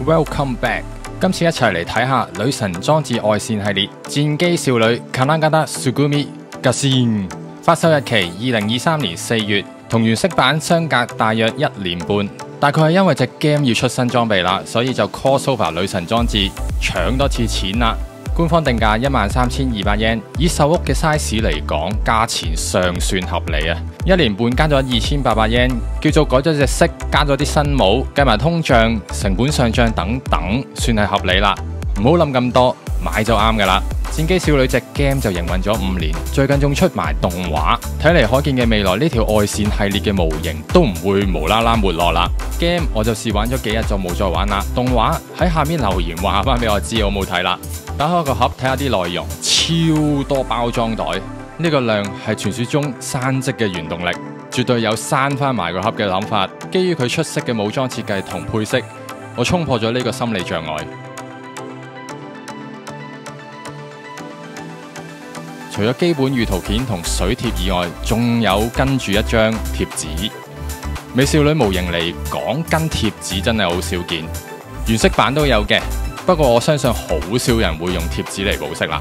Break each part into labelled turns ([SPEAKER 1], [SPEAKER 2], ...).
[SPEAKER 1] Welcome back！ 今次一齊嚟睇下女神裝置外線系列戰機少女 Kanagata Tsugumi Gassen， 發售日期2023年4月，同原色版相隔大約1年半。大概係因為隻 game 要出新裝備啦，所以就 crossover 女神裝置搶多次錢啦。官方定價13,200 yen， 以手屋嘅 size 嚟講，價錢尚算合理啊！1年半加咗2800 yen， 叫做改咗隻色，加咗啲新帽，計埋通脹、成本上漲等等，算係合理啦。唔好諗咁多，買就啱噶啦。戰機少女隻 game 就營運咗5年，最近仲出埋動畫，睇嚟可見嘅未來呢條外線系列嘅模型都唔會無啦啦沒落啦。game 我就試玩咗幾日就冇再玩啦。動畫喺下面留言話翻俾我知我冇睇啦。打開個盒睇下啲內容，超多包裝袋，呢個量係傳說中山積嘅原動力，絕對有閂翻埋個盒嘅諗法。基於佢出色嘅武裝設計同配色，我衝破咗呢個心理障礙。除咗基本預圖片同水貼以外，仲有跟住一張貼紙。美少女模型嚟講，跟貼紙真係好少見，原色版都有嘅。不過我相信好少人會用貼紙嚟保色啦。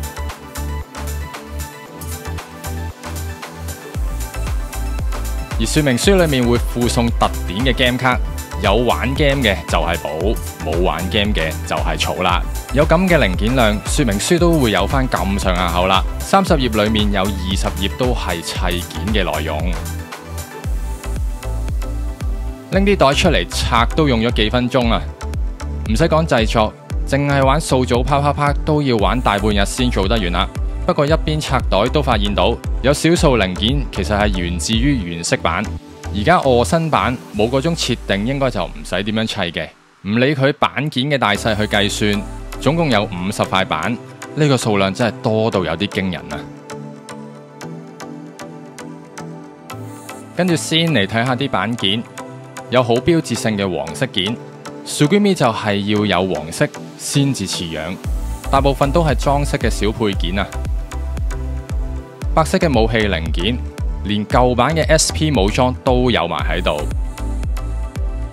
[SPEAKER 1] 而說明書裏面會附送特典嘅 game 卡，有玩 game 嘅就係寶，冇玩 game 嘅就係草啦。有咁嘅零件量，說明書都會有翻咁上下厚啦。30頁裏面有20頁都係砌件嘅內容。拎啲袋出嚟拆都用咗幾分鐘啊！唔使講製作，淨係玩數組啪啪啪都要玩大半日先做得完啦。不過一邊拆袋都發現到有少數零件其實係源自於原色版，而家臥身版冇嗰種設定，應該就唔使點樣砌嘅。唔理佢板件嘅大細去計算，總共有50塊板，呢個數量真係多到有啲驚人啊！跟住先嚟睇下啲板件，有好標誌性嘅黃色件。Tsugumi 就係要有黃色先至似樣，大部分都係裝飾嘅小配件啊。白色嘅武器零件，連舊版嘅 SP 武裝都有埋喺度。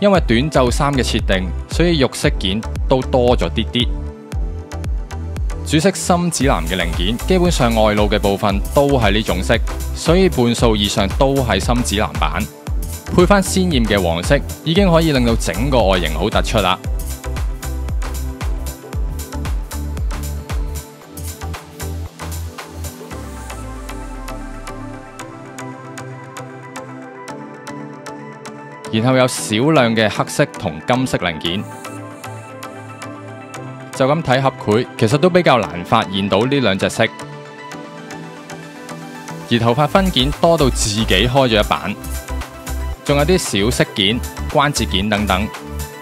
[SPEAKER 1] 因為短袖衫嘅設定，所以肉色件都多咗啲啲。主色深紫藍嘅零件，基本上外露嘅部分都係呢種色，所以半數以上都係深紫藍版。配翻鮮豔嘅黃色，已經可以令到整個外形好突出啦。然後有少量嘅黑色同金色零件，就咁睇合繪，其實都比較難發現到呢兩隻色。而頭髮分件多到自己開咗一版。仲有啲小飾件、關節件等等，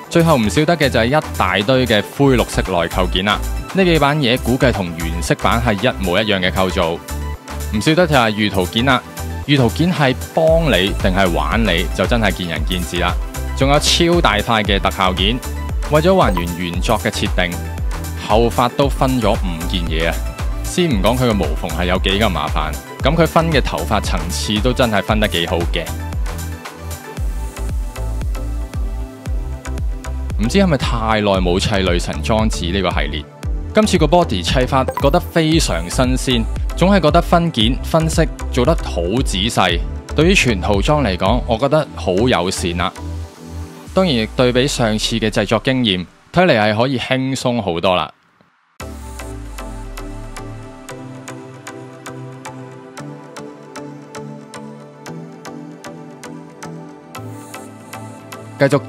[SPEAKER 1] 最後唔少得嘅就係一大堆嘅灰綠色內扣件啦。呢幾版嘢估計同原色版係一模一樣嘅構造。唔少得就係預圖件啦，預圖件係幫你定係玩你，就真係見仁見智啦。仲有超大塊嘅特效件，為咗還原原作嘅設定，後髮都分咗5件嘢啊！先唔講佢個毛縫係有幾咁麻煩，咁佢分嘅頭髮層次都真係分得幾好嘅。唔知係咪太耐冇砌女神裝置呢個系列，今次個 body 砌法覺得非常新鮮，總係覺得分件分析做得好仔細。對於全套裝嚟講，我覺得好友善啦。當然亦對比上次嘅製作經驗，睇嚟係可以輕鬆好多啦。繼續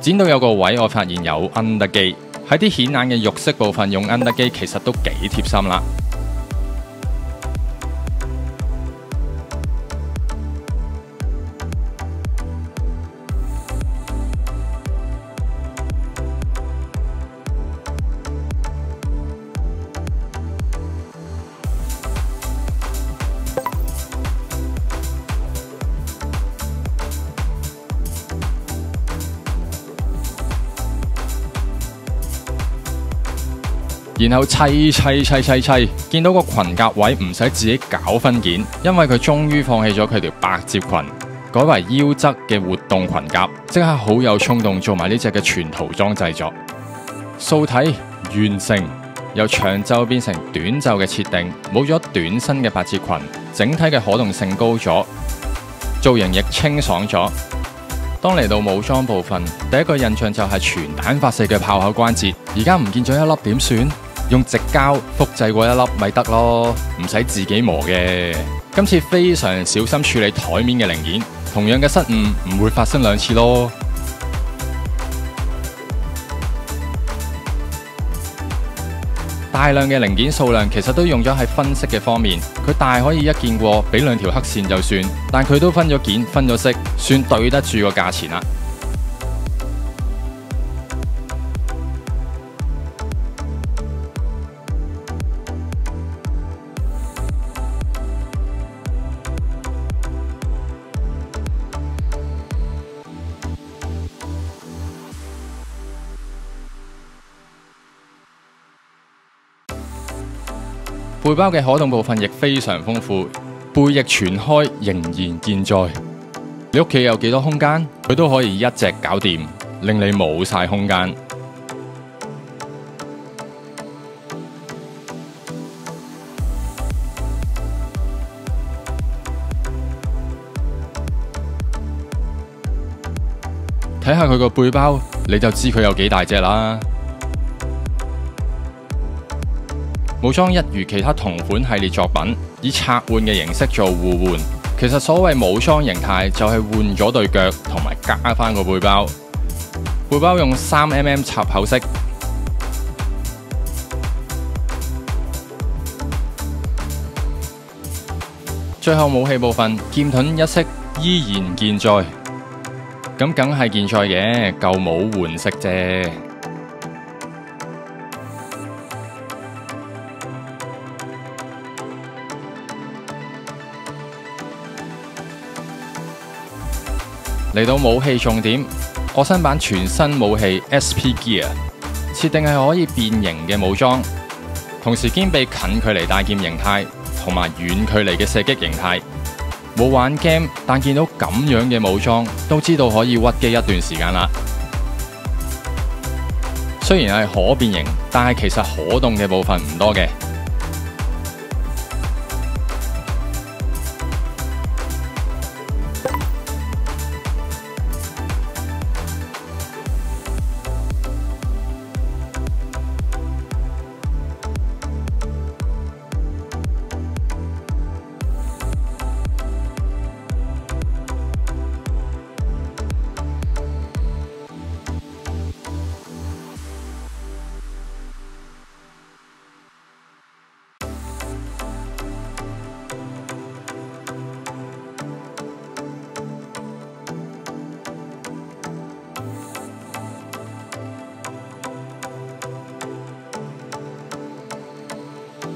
[SPEAKER 1] 剪到有個位，我發現有 under 機，喺啲顯眼嘅肉色部分用 under 機，其實都幾貼心啦。然後砌，見到個裙甲位唔使自己搞分件，因為佢終於放棄咗佢條百褶裙，改為腰側嘅活動裙甲，即刻好有衝動做埋呢隻嘅全塗裝製作。素體完成，由長袖變成短袖嘅設定，冇咗短身嘅百褶裙，整體嘅可動性高咗，造型亦清爽咗。當嚟到武裝部分，第一個印象就係全彈發射嘅炮口關節，而家唔見咗一粒點算？用直膠複製過一粒咪得咯，唔使自己磨嘅。今次非常小心處理台面嘅零件，同樣嘅失誤唔會發生2次咯。大量嘅零件數量其實都用咗喺分析嘅方面，佢大可以一見過俾2條黑線就算，但佢都分咗件分咗色，算對得住個價錢啦。背包嘅可動部分亦非常豐富，背翼全開仍然健在。你屋企有幾多空間，佢都可以一隻搞掂，令你冇晒空間。睇下佢個背包，你就知佢有幾大隻啦。武裝一如其他同款系列作品，以拆換嘅形式做互換。其實所謂武裝形態就係換咗對腳同埋加翻個背包。背包用3mm 插口式，最後武器部分劍盾一式依然健在，咁梗係健在嘅，舊冇換色啫。嚟到武器重點，我新版全新武器 SP Gear 設定係可以變形嘅武裝，同時兼備近距離帶劍形態同埋遠距離嘅射擊形態。冇玩 game， 但見到咁樣嘅武裝，都知道可以屈機一段時間啦。雖然係可變形，但係其實可動嘅部分唔多嘅。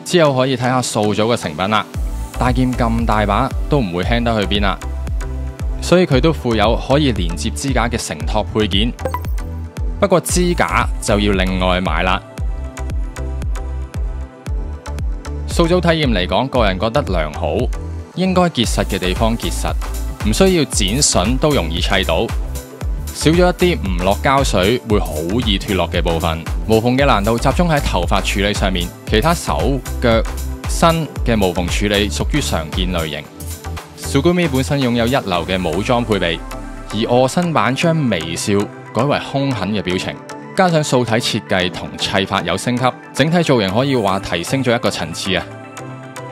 [SPEAKER 1] 之後可以睇下掃組嘅成品啦。大劍咁大把都唔會輕得去邊啦，所以佢都附有可以連接支架嘅承托配件。不過支架就要另外買啦。掃組體驗嚟講，個人覺得良好，應該結實嘅地方結實，唔需要剪榫都容易砌到。少咗一啲唔落膠水會好易脫落嘅部分，無縫嘅難度集中喺頭髮處理上面，其他手、腳、身嘅無縫處理屬於常見類型。Tsugumi 本身擁有一流嘅武裝配備，而我新版將微笑改為兇狠嘅表情，加上素體設計同砌法有升級，整體造型可以話提升咗一個層次啊！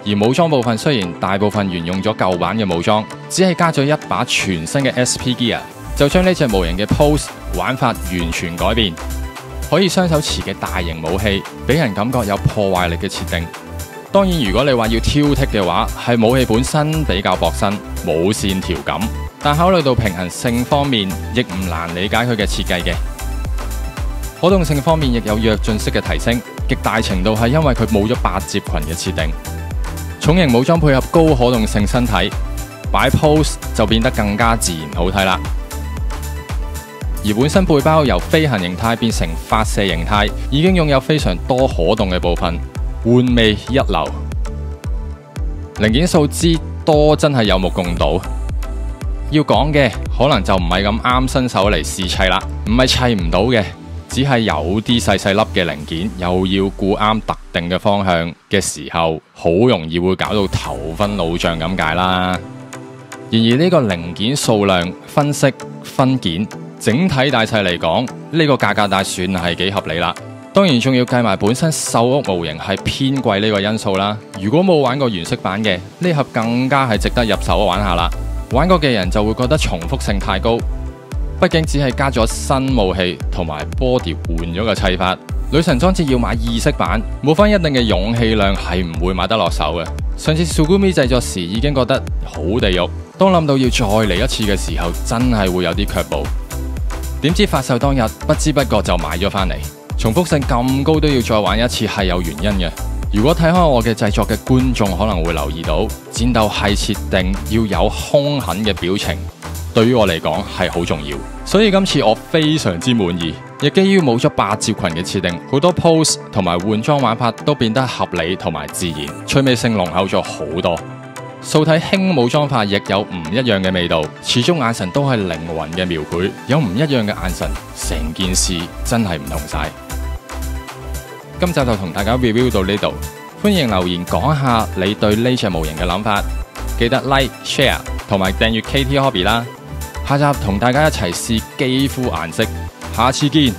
[SPEAKER 1] 而武裝部分雖然大部分沿用咗舊版嘅武裝，只係加咗一把全新嘅 SP Gear，就將呢隻模型嘅 pose 玩法完全改變，可以雙手持嘅大型武器，俾人感覺有破壞力嘅設定。當然，如果你話要挑剔嘅話，係武器本身比較薄身，冇線條感。但考慮到平衡性方面，亦唔難理解佢嘅設計嘅。可動性方面亦有躍進式嘅提升，極大程度係因為佢冇咗百褶裙嘅設定。重型武裝配合高可動性身體，擺 pose 就變得更加自然好睇啦。而本身背包由飛行形態變成發射形態，已經擁有非常多可動嘅部分，玩味一流。零件數之多真係有目共睹。要講嘅可能就唔係咁啱新手嚟試砌啦，唔係砌唔到嘅，只係有啲細細粒嘅零件，又要顧啱特定嘅方向嘅時候，好容易會搞到頭昏腦脹咁解啦。然而呢個零件數量、分析、分件，整體大細嚟講，呢個價格帶算係幾合理啦。當然仲要計埋本身秀屋模型係偏貴呢個因素啦。如果冇玩過原色版嘅，呢盒更加係值得入手玩下啦。玩過嘅人就會覺得重複性太高，畢竟只係加咗新武器同埋 body 換咗個砌法。女神裝置要買意式版，冇翻一定嘅勇氣量係唔會買得落手嘅。上次 Tsugumi 製作時已經覺得好地獄，當諗到要再嚟一次嘅時候，真係會有啲卻步。點知發售當日不知不覺就買咗翻嚟。重複性咁高都要再玩一次係有原因嘅。如果睇開我嘅製作嘅觀眾可能會留意到，戰鬥係設定要有兇狠嘅表情，對於我嚟講係好重要。所以今次我非常之滿意，亦基於冇咗8照群嘅設定，好多 pose 同埋換裝玩法都變得合理同埋自然，趣味性濃厚咗好多。素體輕武裝法亦有唔一樣嘅味道，始終眼神都係靈魂嘅描繪，有唔一樣嘅眼神，成件事真係唔同晒。今集就同大家 review 到呢度，歡迎留言講下你對呢隻模型嘅諗法，記得 like、share 同埋訂閱 KT Hobby 啦。下集同大家一齊試肌膚顏色，下次見。